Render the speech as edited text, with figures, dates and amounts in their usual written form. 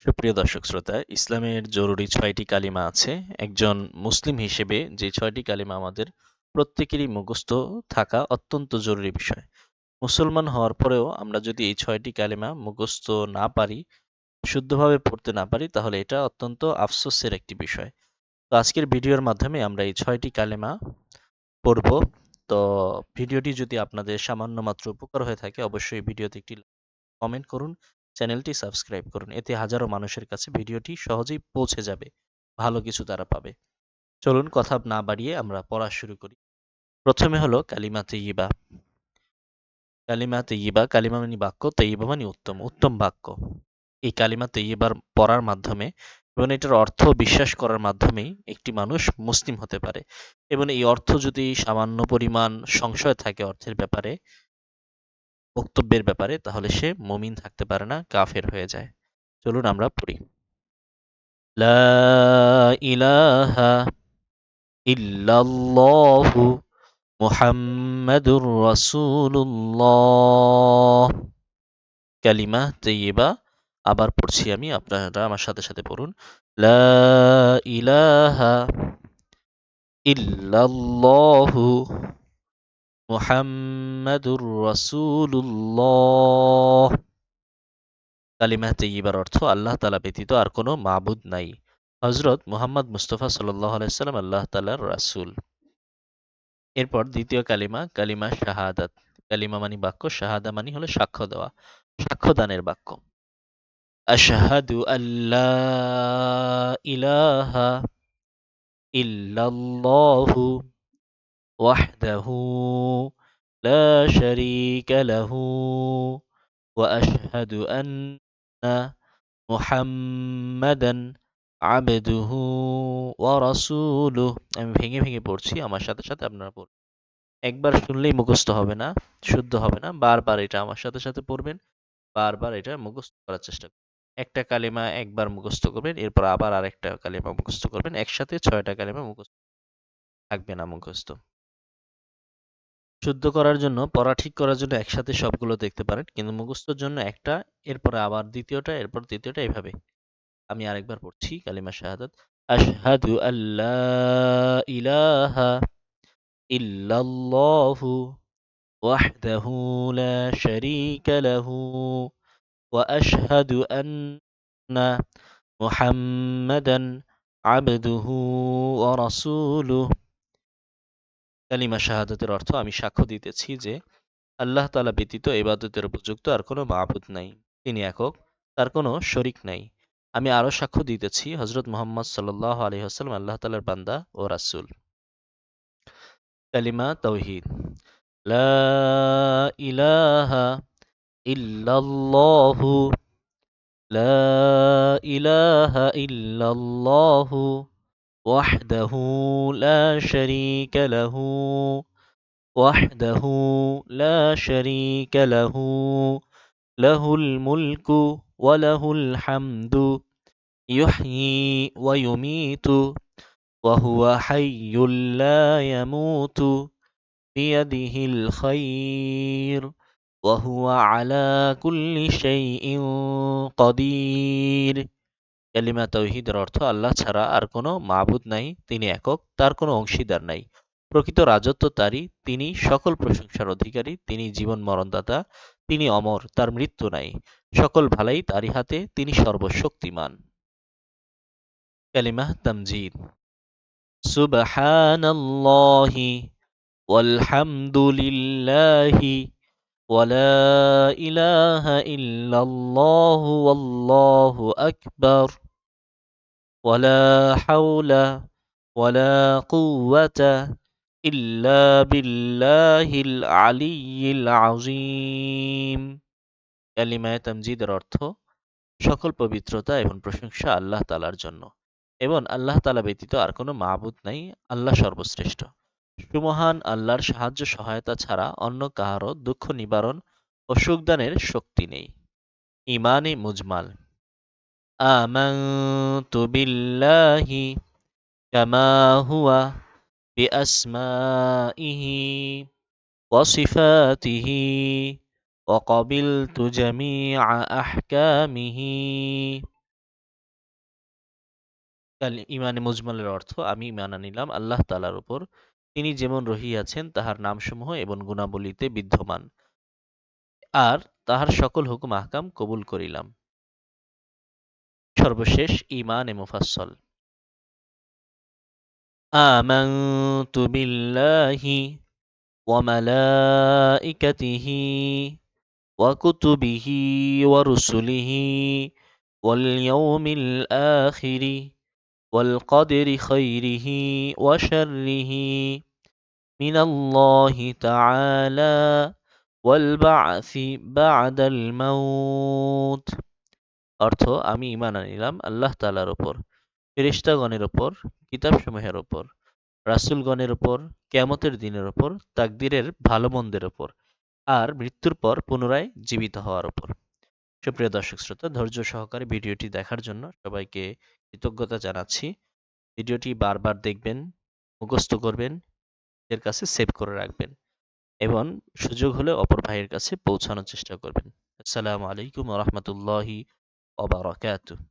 সুপ্রিয় দর্শক শ্রোতা, ইসলামের জরুরি ৬টি কালিমা আছে। একজন মুসলিম হিসেবে যে ৬টি কালিমা আমাদের প্রত্যেকেরই মুখস্থ থাকা অত্যন্ত জরুরি বিষয়। মুসলমান হওয়ার পরেও আমরা যদি এই ৬টি কালিমা মুখস্থ না পারি, শুদ্ধভাবে পড়তে না পারি, তাহলে এটা অত্যন্ত আফসোসের একটি বিষয়। তো আজকের ভিডিওর মাধ্যমে আমরা এই ৬টি কালিমা পড়ব। তো ভিডিওটি যদি আপনাদের সামান্য মাত্র উপকার হয়ে থাকে, অবশ্যই ভিডিওতে একটি কমেন্ট করুন, চ্যানেলটি সাবস্ক্রাইব করুন। এতে হাজারো মানুষের কাছে ভিডিওটি সহজেই পৌঁছে যাবে। ভালো কিছু তারা পাবে। চলুন কথা না বাড়িয়ে আমরা পড়া শুরু করি। প্রথমে হলো কালিমা তৈয়িবা। কালিমা তৈয়িবা, কালিমা মানে বাক্য, তৈয়িবা মানে উত্তম, উত্তম বাক্য। এই কালিমা তৈয়িবার পড়ার মাধ্যমে এবং এটার অর্থ বিশ্বাস করার মাধ্যমেই একটি মানুষ মুসলিম হতে পারে। এবং এই অর্থ যদি সামান্য পরিমাণ সংশয় থাকে অর্থের ব্যাপারে, বক্তব্যের ব্যাপারে, তাহলে সে মুমিন থাকতে পারে না, কাফের হয়ে যায়। চলুন আমরা পড়ি। লা ইলাহা ইল্লাল্লাহু মুহাম্মাদুর রাসূলুল্লাহ। কালিমা তৈয়িবা আবার পড়ছি আমি, আপনারা আমার সাথে সাথে পড়ুন। লা ইলাহা ইল্লাল্লাহু মুহাম্মাদুর রাসূলুল্লাহ। কালিমা তৈয়িবার অর্থ আল্লাহ তাআলা ব্যতীত আর কোনো মাবুদ নাই। হযরত মুহাম্মদ মুস্তাফা সাল্লাল্লাহু আলাইহি ওয়াসাল্লাম আল্লাহ তাআলার রাসূল। এরপর দ্বিতীয় কালিমা, কালিমা শাহাদাত। কালিমা মানে বাক্য, শাহাদা মানে হলো সাক্ষ্য দেওয়া, সাক্ষ্যদানের বাক্য। আশহাদু আল্লা ইলাহা ইল্লাল্লাহু ওয়াহদাহু লা শারীকা লাহু ওয়া আশহাদু আন্না মুহাম্মাদান আবদুহু ওয়া রাসূলুহু। আমি ভেঙে ভেঙে পড়ছি, আমার সাথে সাথে আপনারা পড়ুন। একবার শুনলেই মুখস্থ হবে না, শুদ্ধ হবে না। বারবার এটা আমার সাথে সাথে পড়বেন, বারবার এটা মুখস্থ করার চেষ্টা করবেন। একটা কালিমা একবার মুখস্থ করবেন, এরপর আবার আরেকটা কালিমা মুখস্থ করবেন। একসাথে ৬টা কালিমা মুখস্থ থাকবে না মুখস্থ। শুদ্ধ করার জন্য, পড়া ঠিক করার জন্য একসাথে সবগুলো দেখতে পারেন, কিন্তু মুখস্থর জন্য একটা, এরপরে আবার দ্বিতীয়টা, এরপর তৃতীয়টা, এভাবে। আমি আরেকবার পড়ছি কালিমা শাহাদাত। আশহাদু আল্লা ইলাহা ইল্লাল্লাহু ওয়াহদাহু লা শারীকা লাহু ওয়া আশহাদু আন্না মুহাম্মাদান আবদুহু ওয়া রাসূলুহু। কালিমা শাহাদাতের অর্থ আমি সাক্ষ্য দিতেছি যে আল্লাহ তাআলা ব্যতীত ইবাদতের উপযুক্ত আর কোনো মাবুদ নাই। তিনি একক, তার কোনো শরিক নাই। আমি আরো সাক্ষ্য দিতেছি হযরত মুহাম্মদ সাল্লাল্লাহু আলাইহি ওয়াসাল্লাম আল্লাহ তাআলার বান্দা ও রাসূল। কালিমা তাওহীদ। লা ইলাহা ইল্লাল্লাহু লা ইলাহা ইল্লাল্লাহু ওয়াহদাহু লা শারীকা লাহু ওয়াহদাহু লা শারীকা লাহু লাহুল মুলকু ওয়া লাহুল হামদু ইউহয়ি ওয়া ইউমীতু ওয়া হুয়া হাইয়্যুল লা ইয়ামুতু বিয়াদিহিল খায়র ওয়া হুয়া আলা কুল্লি শাইইন কাদির। কালিমা তাওহীদের অর্থ আল্লাহ ছাড়া আর কোনো মাবুদ নাই, তিনি একক, তার কোনো অংশীদার নাই। প্রকৃত রাজত্ব তারই, তিনি সকল প্রশংসার অধিকারী, তিনি জীবন মরণদাতা, তিনি অমর, তার মৃত্যু নাই। সকল ভালাই তারই হাতে, তিনি সর্বশক্তিমান। কালিমা তামজিদ। সুবহানাল্লাহি ওয়ালহামদুলিল্লাহি ওয়ালা ইলাহা ইল্লাল্লাহু ওয়াল্লাহু আকবার ওয়ালা হাওলা ওয়ালা কুওয়াতা ইল্লা বিল্লাহিল আলিয়্যিল আযীম। কালিমায়ে তামজিদের অর্থ সকল পবিত্রতা এবং প্রশংসা আল্লাহ তাআলার জন্য এবং আল্লাহ তাআলা ব্যতীত আর কোনো মাবুদ নাই, আল্লাহ সর্বশ্রেষ্ঠ। সুমহান আল্লাহর সাহায্য সহায়তা ছাড়া অন্য কাহারও দুঃখ নিবারণ ও সুখদানের শক্তি নেই। ঈমানে মুজমাল। আমানতু বিল্লাহি কামা হুয়া বিআসমাইহি ওয়া সিফাতিহি ওয়া ক্বাবিলতু জামিআ আহকামিহি। ইমানে মুজমালের অর্থ আমি ঈমান আনিলাম আল্লাহ তাআলার উপর, তিনি যেমন রহিয়াছেন তাহার নামসমূহ এবং গুণাবলীতে বিদ্যমান, আর তাহার সকল হুকুম আহকাম কবুল করিলাম। সর্বশেষ ঈমানে মুফাসসল। আমানতু বিল্লাহি ওয়া মালাইকাতিহি ওয়া কুতুবিহি ওয়া রুসুলিহি ওয়াল ইয়াউমিল আখিরি ওয়াল কদরি খাইরিহি ওয়া শাররিহি মিনাল্লাহি তাআলা ওয়াল বা'সি বা'দাল মাউত। অর্থ আমি ঈমান আনিলাম আল্লাহ তাআলার উপর, ফেরেশতাগণের উপর, কিতাবসমূহের উপর, রাসূলগণের উপর, কিয়ামতের দিনের উপর, তাকদীরের ভালো মন্দের উপর, আর মৃত্যুর পর পুনরায় জীবিত হওয়ার উপর। সুপ্রিয় দর্শক শ্রোতা, ধৈর্য সহকারে ভিডিওটি দেখার জন্য সবাইকে কৃতজ্ঞতা জানাচ্ছি। ভিডিওটি বারবার দেখবেন, মুখস্থ করবেন, এর কাছে সেভ করে রাখবেন এবং সুযোগ হলে অপর ভাইয়ের কাছে পৌঁছানোর চেষ্টা করবেন। আসসালামু আলাইকুম ওয়া রাহমাতুল্লাহি ওয়া বারাকাতুহু।